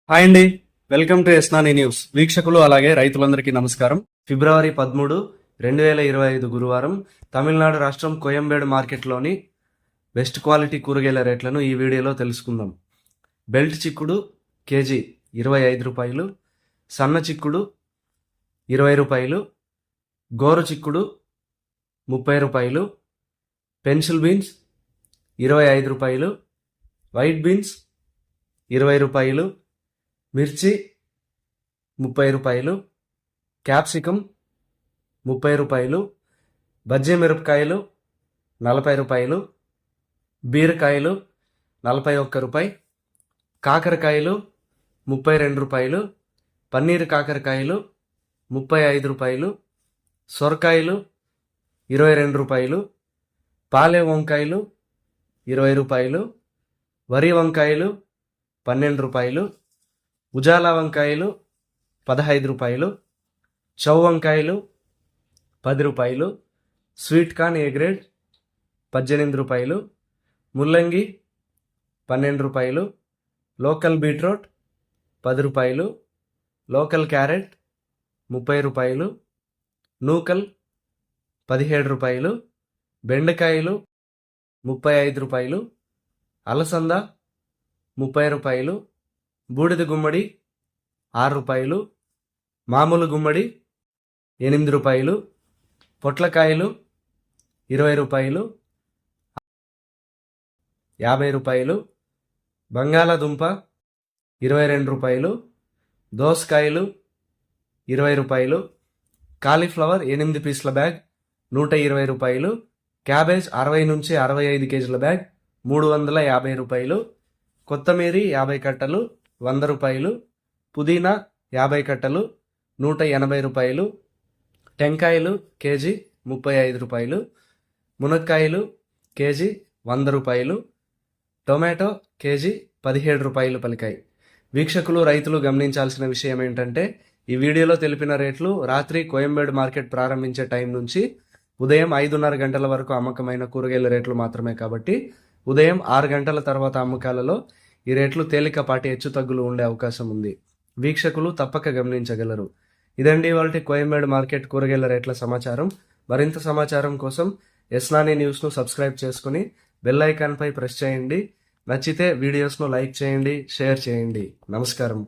Hi అండి. Welcome to ఎస్నాని news. వీక్షకులు అలాగే రైతులందరికీ నమస్కారం. ఫిబ్రవరి 13, 2025 గురువారం తమిళనాడు రాష్ట్రం కోయంబేడు మార్కెట్లోని బెస్ట్ క్వాలిటీ కూరగాయల రేట్లను ఈ వీడియోలో తెలుసుకుందాం. బెల్ట్ చిక్కుడు కేజీ 25 రూపాయలు, సన్న చిక్కుడు 20 రూపాయలు, గోరు చిక్కుడు 30 రూపాయలు, పెన్సిల్ బీన్స్ 25 రూపాయలు, వైట్ బీన్స్ 20 రూపాయలు, మిర్చి 30 రూపాయలు, క్యాప్సికం 30 రూపాయలు, బజ్జీ మిరపకాయలు 40 రూపాయలు, బీరకాయలు 41 రూపాయి, కాకరకాయలు 32 రూపాయలు, పన్నీర్ కాకరకాయలు 35 రూపాయలు, సొరకాయలు 22 రూపాయలు, పాలే వంకాయలు 20 రూపాయలు, వరి వంకాయలు 12 రూపాయలు, ఉజాలా వంకాయలు 15 రూపాయలు, చౌ వంకాయలు 10 రూపాయలు, స్వీట్ కార్న్ ఏ గ్రేడ్ 18 రూపాయలు, ముల్లంగి 12 రూపాయలు, లోకల్ బీట్రూట్ 10 రూపాయలు, లోకల్ క్యారెట్ 30 రూపాయలు, నూకల్ 17 రూపాయలు, బెండకాయలు 35 రూపాయలు, అలసంద 30 రూపాయలు, బూడిద గుమ్మడి 6 రూపాయలు, మామూలు గుమ్మడి 8 రూపాయలు, పొట్లకాయలు 20 రూపాయలు, 50 రూపాయలు, బంగాళాదుంప 22 రూపాయలు, దోసకాయలు 20 రూపాయలు, కాలీఫ్లవర్ 8 పీసుల బ్యాగ్ 120 రూపాయలు, క్యాబేజ్ 60 నుంచి 65 కేజీల బ్యాగ్ 350 రూపాయలు, కొత్తమీరి 50 కట్టలు 100 రూపాయలు, పుదీనా 50 కట్టలు 180 రూపాయలు, టెంకాయలు కేజీ 35 రూపాయలు, మునక్కాయలు కేజీ 100 రూపాయలు, టొమాటో కేజీ 17 రూపాయలు పలికాయి. వీక్షకులు రైతులు గమనించాల్సిన విషయం ఏంటంటే ఈ వీడియోలో తెలిపిన రేట్లు రాత్రి కోయంబేడు మార్కెట్ ప్రారంభించే టైం నుంచి ఉదయం 5:30 గంటల వరకు అమ్మకమైన కూరగాయల రేట్లు మాత్రమే కాబట్టి ఉదయం 6 గంటల తర్వాత అమ్మకాలలో ఈ రేట్లు తేలికపాటి హెచ్చుతగ్గులు ఉండే అవకాశం ఉంది. వీక్షకులు తప్పక గమనించగలరు. ఇదండి ఇవాల్టి కోయంబేడు మార్కెట్ కూరగాయల రేట్ల సమాచారం. మరింత సమాచారం కోసం ఎస్నాని న్యూస్ను సబ్స్క్రైబ్ చేసుకుని బెల్ ఐకాన్పై ప్రెస్ చేయండి. నచ్చితే వీడియోస్ను లైక్ చేయండి, షేర్ చేయండి. నమస్కారం.